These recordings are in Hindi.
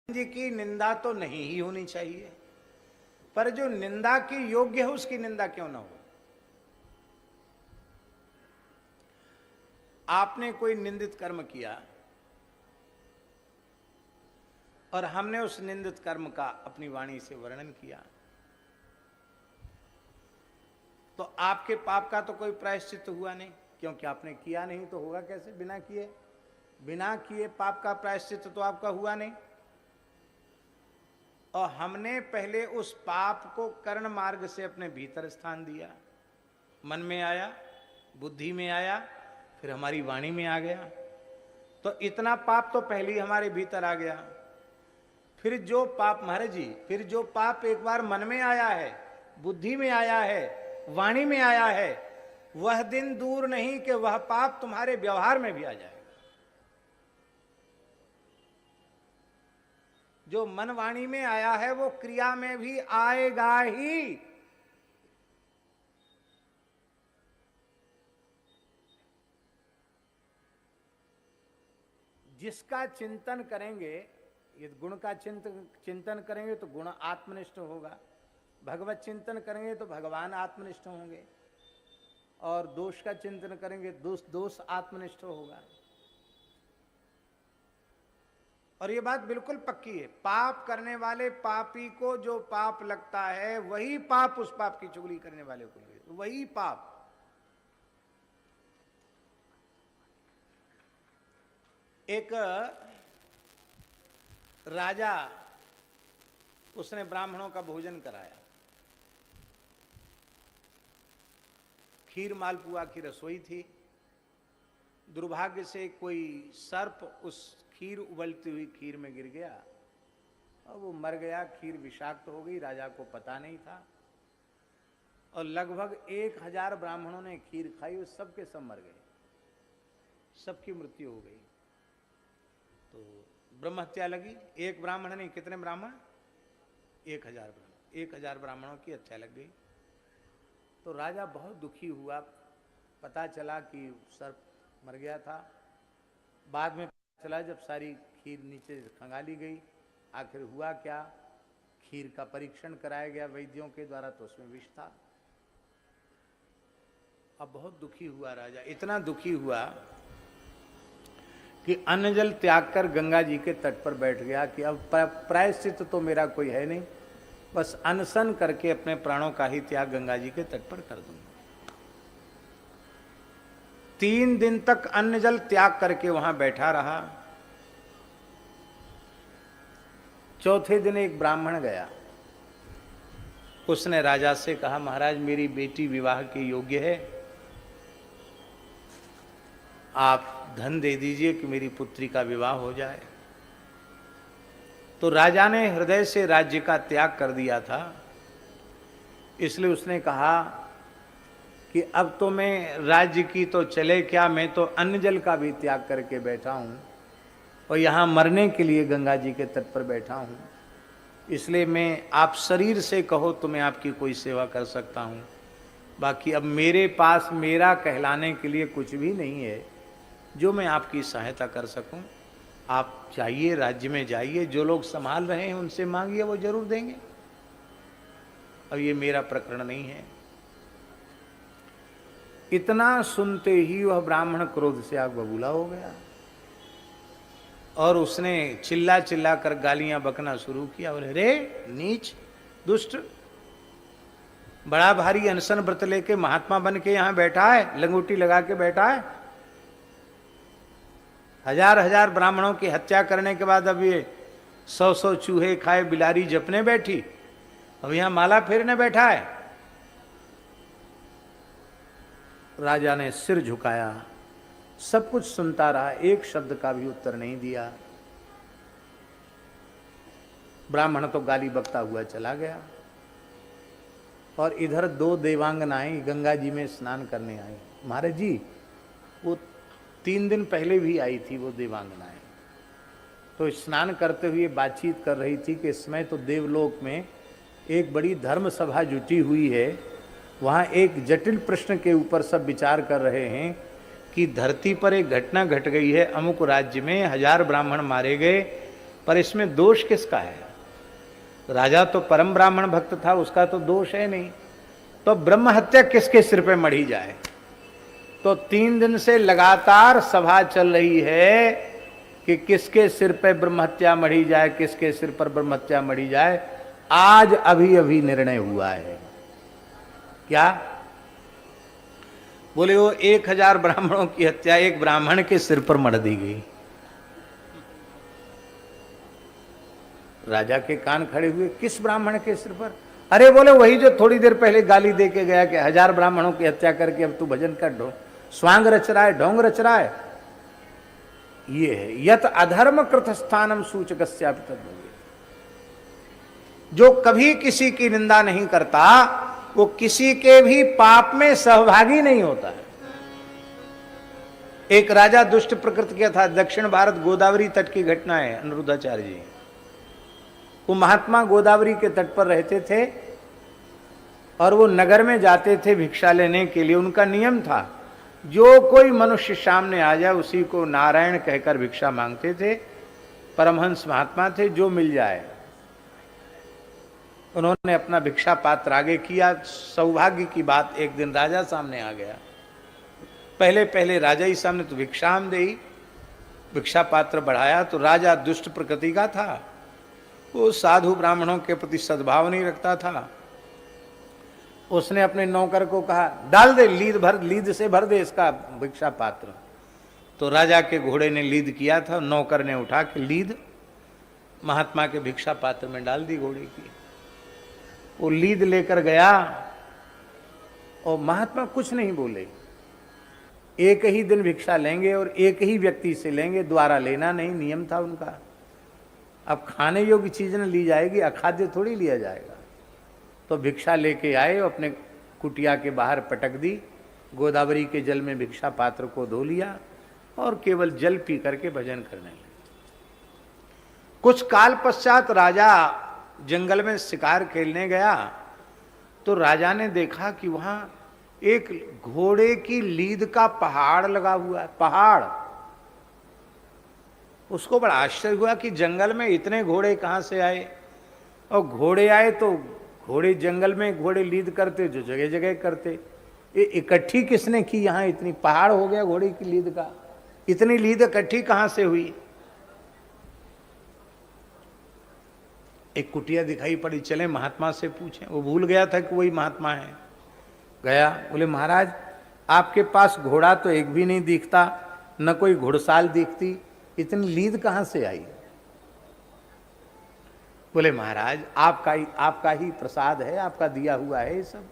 जी की निंदा तो नहीं ही होनी चाहिए, पर जो निंदा की योग्य है उसकी निंदा क्यों ना हो। आपने कोई निंदित कर्म किया और हमने उस निंदित कर्म का अपनी वाणी से वर्णन किया, तो आपके पाप का तो कोई प्रायश्चित हुआ नहीं, क्योंकि आपने किया नहीं तो होगा कैसे। बिना किए पाप का प्रायश्चित तो आपका हुआ नहीं। और हमने पहले उस पाप को कर्ण मार्ग से अपने भीतर स्थान दिया, मन में आया, बुद्धि में आया, फिर हमारी वाणी में आ गया। तो इतना पाप तो पहले ही हमारे भीतर आ गया। फिर जो पाप, महाराज जी, फिर जो पाप एक बार मन में आया है, बुद्धि में आया है, वाणी में आया है, वह दिन दूर नहीं कि वह पाप तुम्हारे व्यवहार में भी आ जाएगा। जो मन वाणी में आया है वो क्रिया में भी आएगा ही। जिसका चिंतन करेंगे, ये गुण का चिंतन करेंगे तो गुण आत्मनिष्ठ होगा, भगवत चिंतन करेंगे तो भगवान आत्मनिष्ठ होंगे, और दोष का चिंतन करेंगे दोष आत्मनिष्ठ होगा। और ये बात बिल्कुल पक्की है, पाप करने वाले पापी को जो पाप लगता है वही पाप उस पाप की चुगली करने वाले को लगे, वही पाप। एक राजा, उसने ब्राह्मणों का भोजन कराया, खीर मालपुआ की रसोई थी। दुर्भाग्य से कोई सर्प उस खीर उबलती हुई खीर में गिर गया और वो मर गया। खीर विषाक्त हो गई, राजा को पता नहीं था, और लगभग 1000 ब्राह्मणों ने खीर खाई, वो सबके सब मर गए, सबकी मृत्यु हो गई। तो ब्रह्म हत्या लगी। एक ब्राह्मण नहीं, कितने ब्राह्मण? 1000 ब्राह्मण, 1000 ब्राह्मणों की हत्या लग गई। तो राजा बहुत दुखी हुआ, पता चला कि सर्प मर गया था। बाद में पता चला जब सारी खीर नीचे खंगाली गई, आखिर हुआ क्या, खीर का परीक्षण कराया गया वैद्यों के द्वारा, तो उसमें विष था। अब बहुत दुखी हुआ राजा, इतना दुखी हुआ कि अन्न जल त्याग कर गंगा जी के तट पर बैठ गया कि अब प्रायश्चित तो मेरा कोई है नहीं, बस अनशन करके अपने प्राणों का ही त्याग गंगा जी के तट पर कर दूंगा। 3 दिन तक अन्न जल त्याग करके वहां बैठा रहा। चौथे दिन एक ब्राह्मण गया, उसने राजा से कहा, महाराज मेरी बेटी विवाह के योग्य है, आप धन दे दीजिए कि मेरी पुत्री का विवाह हो जाए। तो राजा ने हृदय से राज्य का त्याग कर दिया था, इसलिए उसने कहा कि अब तो मैं राज्य की तो चले क्या, मैं तो अन्न जल का भी त्याग करके बैठा हूं और यहां मरने के लिए गंगा जी के तट पर बैठा हूं, इसलिए मैं, आप शरीर से कहो तो मैं आपकी कोई सेवा कर सकता हूं, बाकी अब मेरे पास मेरा कहलाने के लिए कुछ भी नहीं है जो मैं आपकी सहायता कर सकूं। आप चाहिए राज्य में जाइए, जो लोग संभाल रहे हैं उनसे मांगिए, वो जरूर देंगे, अब ये मेरा प्रकरण नहीं है। इतना सुनते ही वह ब्राह्मण क्रोध से आग बबूला हो गया और उसने चिल्ला चिल्ला कर गालियां बकना शुरू किया। बोले, रे नीच दुष्ट, बड़ा भारी अनशन व्रत लेके महात्मा बन के यहां बैठा है, लंगोटी लगा के बैठा है, 1000 ब्राह्मणों की हत्या करने के बाद अब ये 100 चूहे खाए बिलारी जपने बैठी, अब यहां माला फेरने बैठा है। राजा ने सिर झुकाया, सब कुछ सुनता रहा, एक शब्द का भी उत्तर नहीं दिया। ब्राह्मण तो गाली बकता हुआ चला गया और इधर 2 देवांगनाएं गंगा जी में स्नान करने आई। महाराज जी, वो 3 दिन पहले भी आई थी वो देवांगनाएं, तो स्नान करते हुए बातचीत कर रही थी कि इसमें तो देवलोक में एक बड़ी धर्म सभा जुटी हुई है, वहाँ एक जटिल प्रश्न के ऊपर सब विचार कर रहे हैं कि धरती पर एक घटना घट गई है, अमुक राज्य में 1000 ब्राह्मण मारे गए, पर इसमें दोष किसका है? राजा तो परम ब्राह्मण भक्त था, उसका तो दोष है नहीं। तो ब्रह्म हत्या किसके सिर पे मढ़ी जाए? तो 3 दिन से लगातार सभा चल रही है कि किसके सिर पे ब्रह्म हत्या मढ़ी जाए, किसके सिर पर ब्रह्म हत्या मढ़ी जाए। आज अभी अभी निर्णय हुआ है। क्या? बोले वो 1000 ब्राह्मणों की हत्या एक ब्राह्मण के सिर पर मढ़ दी गई। राजा के कान खड़े हुए, किस ब्राह्मण के सिर पर? अरे बोले वही जो थोड़ी देर पहले गाली दे के गया कि 1000 ब्राह्मणों की हत्या करके अब तू भजन कर ढो स्वांग रच रहा है, ढोंग रच रहा है। ये है यत अधर्म कृत स्थानम सूचकस्यापि तद्भवेत्। जो कभी किसी की निंदा नहीं करता वो किसी के भी पाप में सहभागी नहीं होता है। एक राजा दुष्ट प्रकृति का था। दक्षिण भारत गोदावरी तट की घटना है अनिरुद्धाचार्य जी। वो महात्मा गोदावरी के तट पर रहते थे और वो नगर में जाते थे भिक्षा लेने के लिए। उनका नियम था जो कोई मनुष्य सामने आ जाए उसी को नारायण कहकर भिक्षा मांगते थे। परमहंस महात्मा थे, जो मिल जाए। उन्होंने अपना भिक्षा पात्र आगे किया। सौभाग्य की बात, एक दिन राजा सामने आ गया। पहले पहले राजा ही सामने तो भिक्षाम दे, भिक्षा पात्र बढ़ाया तो राजा दुष्ट प्रकृति का था। वो साधु ब्राह्मणों के प्रति सद्भाव नहीं रखता था। उसने अपने नौकर को कहा डाल दे, लीद से भर दे इसका भिक्षा पात्र। तो राजा के घोड़े ने लीद किया था, नौकर ने उठा के लीद महात्मा के भिक्षा पात्र में डाल दी घोड़े की। वो लीद लेकर गया और महात्मा कुछ नहीं बोले। एक ही दिन भिक्षा लेंगे और एक ही व्यक्ति से लेंगे, द्वारा लेना नहीं, नियम था उनका। अब खाने योग्य चीज न ली जाएगी, अखाद्य थोड़ी लिया जाएगा। तो भिक्षा लेके आए, अपने कुटिया के बाहर पटक दी, गोदावरी के जल में भिक्षा पात्र को धो लिया और केवल जल पी करके भजन करने लगे। कुछ काल पश्चात राजा जंगल में शिकार खेलने गया तो राजा ने देखा कि वहां एक घोड़े की लीद का पहाड़ लगा हुआ है। पहाड़। उसको बड़ा आश्चर्य हुआ कि जंगल में इतने घोड़े कहां से आए। और घोड़े आए तो घोड़े जंगल में घोड़े लीद करते, जो जगह जगह करते। ये इकट्ठी किसने की? यहां इतनी पहाड़ हो गया घोड़े की लीद का। इतनी लीद इकट्ठी कहां से हुई? एक कुटिया दिखाई पड़ी, चले महात्मा से पूछें। वो भूल गया था कि वही महात्मा है। गया, बोले महाराज आपके पास घोड़ा तो एक भी नहीं दिखता, न कोई घुड़साल दिखती, इतनी लीद कहां से आई? बोले महाराज आपका ही प्रसाद है, आपका दिया हुआ है ये सब।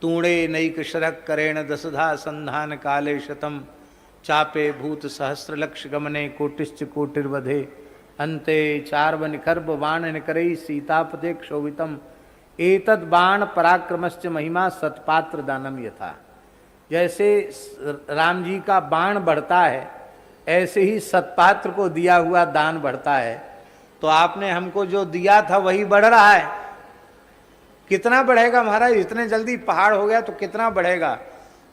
तूणे नैक शरक करेण दसधा संधान काले शतम चापे भूत सहस्र लक्ष गमने कोटिश्च कोटिर्वधे अंते चार्व निखर्ब बाण निकरई सीतापते क्षोभितम एतद बाण पराक्रमश्च महिमा सतपात्र दानम यथा। जैसे राम जी का बाण बढ़ता है ऐसे ही सतपात्र को दिया हुआ दान बढ़ता है। तो आपने हमको जो दिया था वही बढ़ रहा है। कितना बढ़ेगा महाराज? इतने जल्दी पहाड़ हो गया तो कितना बढ़ेगा?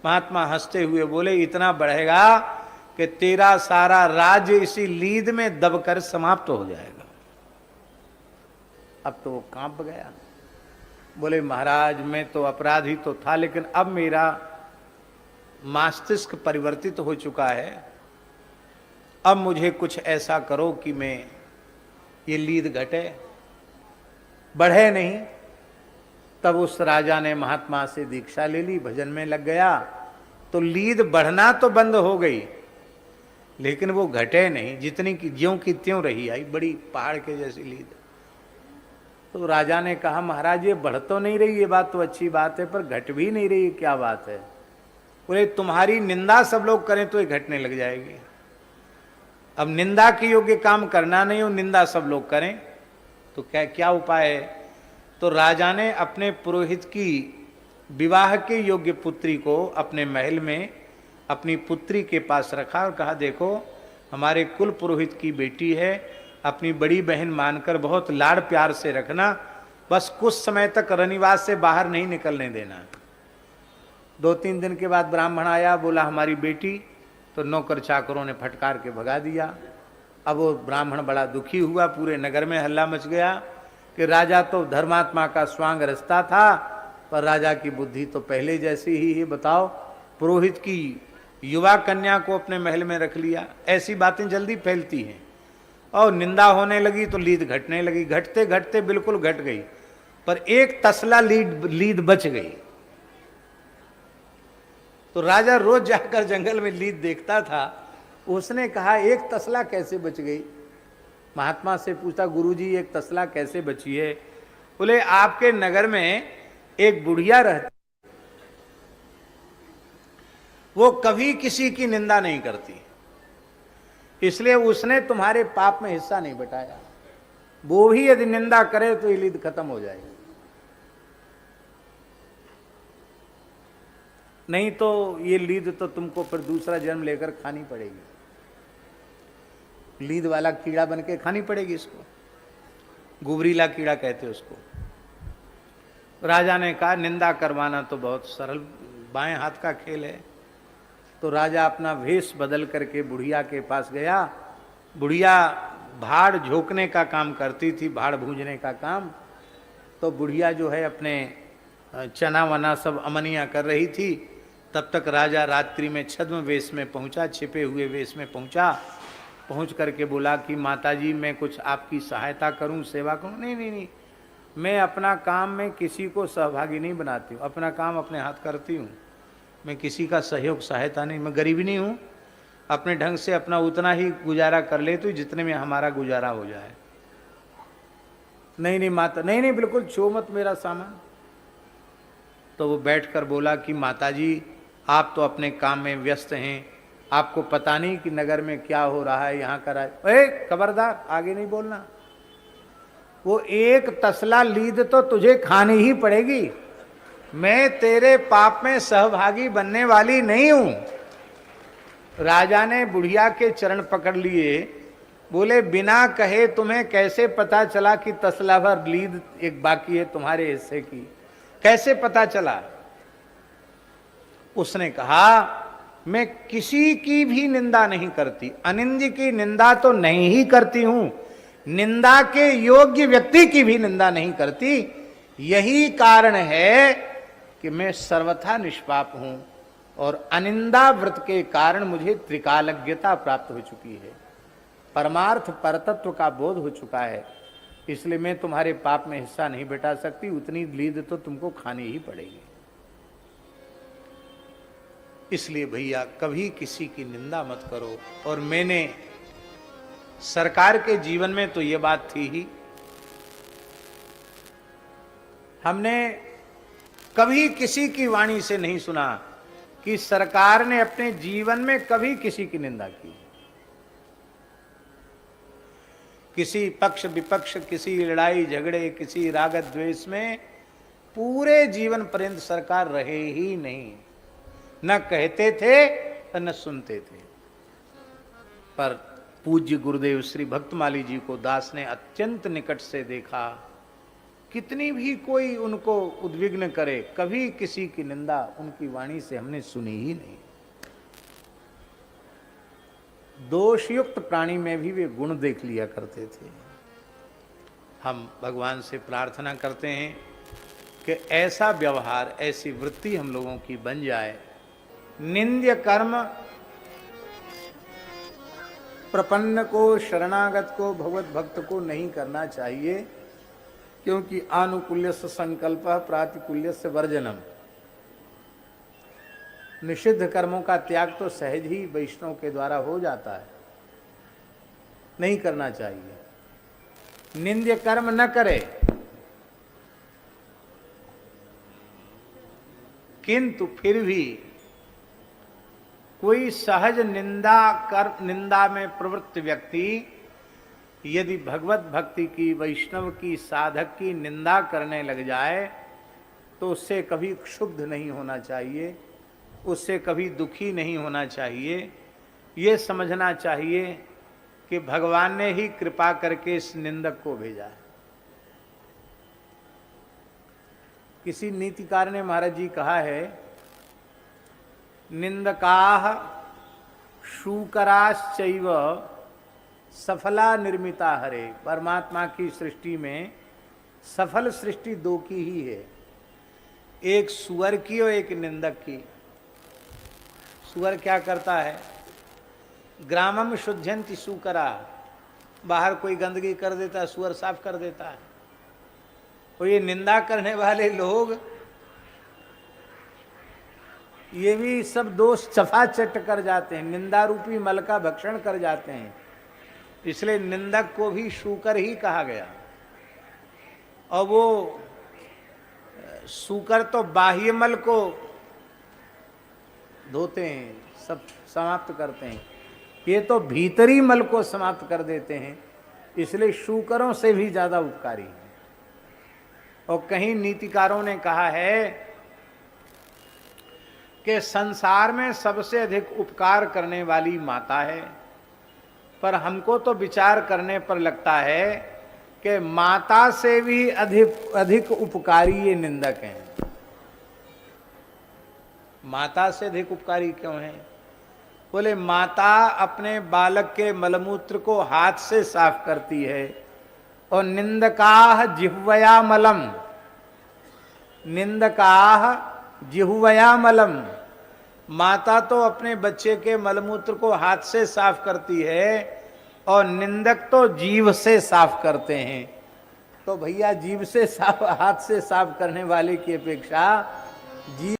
महात्मा हंसते हुए बोले इतना बढ़ेगा कि तेरा सारा राज्य इसी लीद में दबकर समाप्त हो जाएगा। अब तो वो कांप गया। बोले महाराज मैं तो अपराधी तो था, लेकिन अब मेरा मस्तिष्क परिवर्तित हो चुका है। अब मुझे कुछ ऐसा करो कि मैं ये लीद घटे, बढ़े नहीं। तब उस राजा ने महात्मा से दीक्षा ले ली, भजन में लग गया। तो लीद बढ़ना तो बंद हो गई, लेकिन वो घटे नहीं, जितनी की ज्यों की त्यों रही आई, बड़ी पहाड़ के जैसी लीद। तो राजा ने कहा महाराज ये बढ़ तो नहीं रही, ये बात तो अच्छी बात है, पर घट भी नहीं रही, क्या बात है? बोले तुम्हारी निंदा सब लोग करें तो ये घटने लग जाएगी। अब निंदा के योग्य काम करना नहीं हो, निंदा सब लोग करें तो क्या उपाय है? तो राजा ने अपने पुरोहित की विवाह के योग्य पुत्री को अपने महल में अपनी पुत्री के पास रखा और कहा देखो हमारे कुल पुरोहित की बेटी है, अपनी बड़ी बहन मानकर बहुत लाड़ प्यार से रखना, बस कुछ समय तक रनिवास से बाहर नहीं निकलने देना। 2-3 दिन के बाद ब्राह्मण आया, बोला हमारी बेटी। तो नौकर चाकरों ने फटकार के भगा दिया। अब वो ब्राह्मण बड़ा दुखी हुआ, पूरे नगर में हल्ला मच गया कि राजा तो धर्मात्मा का स्वांग रचता था, पर राजा की बुद्धि तो पहले जैसी ही है। बताओ, पुरोहित की युवा कन्या को अपने महल में रख लिया। ऐसी बातें जल्दी फैलती हैं, और निंदा होने लगी तो लीद घटने लगी। घटते घटते बिल्कुल घट गई, पर एक तसला लीद बच गई। तो राजा रोज जाकर जंगल में लीद देखता था। उसने कहा, एक तसला कैसे बच गई? महात्मा से पूछा, गुरुजी एक तसला कैसे बची है? बोले, आपके नगर में एक बुढ़िया रहती, वो कभी किसी की निंदा नहीं करती, इसलिए उसने तुम्हारे पाप में हिस्सा नहीं बटाया। वो भी यदि निंदा करे तो ये लीद खत्म हो जाएगी, नहीं तो ये लीद तो तुमको फिर दूसरा जन्म लेकर खानी पड़ेगी। लीद वाला कीड़ा बन के खानी पड़ेगी इसको, गुबरीला कीड़ा कहते उसको। राजा ने कहा, निंदा करवाना तो बहुत सरल, बाएं हाथ का खेल है। तो राजा अपना वेश बदल करके बुढ़िया के पास गया। बुढ़िया भाड़ झोंकने का काम करती थी, भाड़ भूंजने का काम। तो बुढ़िया जो है अपने चना वना सब अमनिया कर रही थी। तब तक राजा रात्रि में छद्म वेश में पहुंचा, छिपे हुए वेश में पहुंचा। पहुंच करके बोला कि माताजी मैं कुछ आपकी सहायता करूं, सेवा करूं? नहीं नहीं नहीं, मैं अपना काम में किसी को सहभागी नहीं बनाती हूँ, अपना काम अपने हाथ करती हूँ। मैं किसी का सहयोग सहायता नहीं, मैं गरीब नहीं हूँ, अपने ढंग से अपना उतना ही गुजारा कर लेती हूँ जितने में हमारा गुजारा हो जाए। नहीं नहीं माता, नहीं नहीं बिल्कुल छो मत मेरा सामान। तो वो बैठकर बोला कि माताजी आप तो अपने काम में व्यस्त हैं, आपको पता नहीं कि नगर में क्या हो रहा है, यहाँ का खबरदार आगे नहीं बोलना। वो एक तसला लीद तो तुझे खानी ही पड़ेगी, मैं तेरे पाप में सहभागी बनने वाली नहीं हूं। राजा ने बुढ़िया के चरण पकड़ लिए, बोले बिना कहे तुम्हें कैसे पता चला कि तसला भर लीद एक बाकी है तुम्हारे हिस्से की, कैसे पता चला? उसने कहा, मैं किसी की भी निंदा नहीं करती, अनिंद्य की निंदा तो नहीं ही करती हूं, निंदा के योग्य व्यक्ति की भी निंदा नहीं करती। यही कारण है कि मैं सर्वथा निष्पाप हूं, और अनिंदा व्रत के कारण मुझे त्रिकालज्ञता प्राप्त हो चुकी है, परमार्थ परतत्व का बोध हो चुका है, इसलिए मैं तुम्हारे पाप में हिस्सा नहीं बटा सकती, उतनी लीद तो तुमको खानी ही पड़ेगी। इसलिए भैया कभी किसी की निंदा मत करो। और मैंने सरकार के जीवन में तो ये बात थी ही, हमने कभी किसी की वाणी से नहीं सुना कि सरकार ने अपने जीवन में कभी किसी की निंदा की। किसी पक्ष विपक्ष, किसी लड़ाई झगड़े, किसी राग द्वेष में पूरे जीवन पर्यंत सरकार रहे ही नहीं, न कहते थे न सुनते थे। पर पूज्य गुरुदेव श्री भक्तमाली जी को दास ने अत्यंत निकट से देखा, कितनी भी कोई उनको उद्विग्न करे, कभी किसी की निंदा उनकी वाणी से हमने सुनी ही नहीं। दोषयुक्त प्राणी में भी वे गुण देख लिया करते थे। हम भगवान से प्रार्थना करते हैं कि ऐसा व्यवहार, ऐसी वृत्ति हम लोगों की बन जाए। निंद्य कर्म प्रपन्न को, शरणागत को, भगवत भक्त को नहीं करना चाहिए, क्योंकि आनुकूल्य से संकल्प, प्रातिकूल्य से वर्जनम। निषिद्ध कर्मों का त्याग तो सहज ही वैष्णव के द्वारा हो जाता है, नहीं करना चाहिए। निंद्य कर्म न करे, किंतु फिर भी कोई सहज निंदा में प्रवृत्त व्यक्ति यदि भगवत भक्ति की, वैष्णव की, साधक की निंदा करने लग जाए तो उससे कभी क्षुब्ध नहीं होना चाहिए, उससे कभी दुखी नहीं होना चाहिए। ये समझना चाहिए कि भगवान ने ही कृपा करके इस निंदक को भेजा है। किसी नीतिकार ने महाराज जी कहा है, निंदकाः शूकराश्चैव सफला निर्मिता हरे, परमात्मा की सृष्टि में सफल सृष्टि दो की ही है, एक सुअर की और एक निंदक की। सुअर क्या करता है? ग्रामम शुद्धयंति सुकरा, बाहर कोई गंदगी कर देता है, सुअर साफ कर देता है। और ये निंदा करने वाले लोग ये भी सब दोष सफा चट कर जाते हैं, निंदा रूपी मल का भक्षण कर जाते हैं। इसलिए निंदक को भी शूकर ही कहा गया। और वो शूकर तो बाह्य मल को धोते हैं, सब समाप्त करते हैं, ये तो भीतरी मल को समाप्त कर देते हैं। इसलिए शूकरों से भी ज्यादा उपकारी है। और कहीं नीतिकारों ने कहा है कि संसार में सबसे अधिक उपकार करने वाली माता है, पर हमको तो विचार करने पर लगता है कि माता से भी अधिक उपकारी ये निंदक हैं। माता से अधिक उपकारी क्यों हैं? बोले माता अपने बालक के मलमूत्र को हाथ से साफ करती है, और निंदकाह जिह्वया मलम, निंदकाह जिह्वया मलम, माता तो अपने बच्चे के मलमूत्र को हाथ से साफ करती है, और निंदक तो जीभ से साफ करते हैं। तो भैया जीभ से साफ, हाथ से साफ करने वाले की अपेक्षा जीभ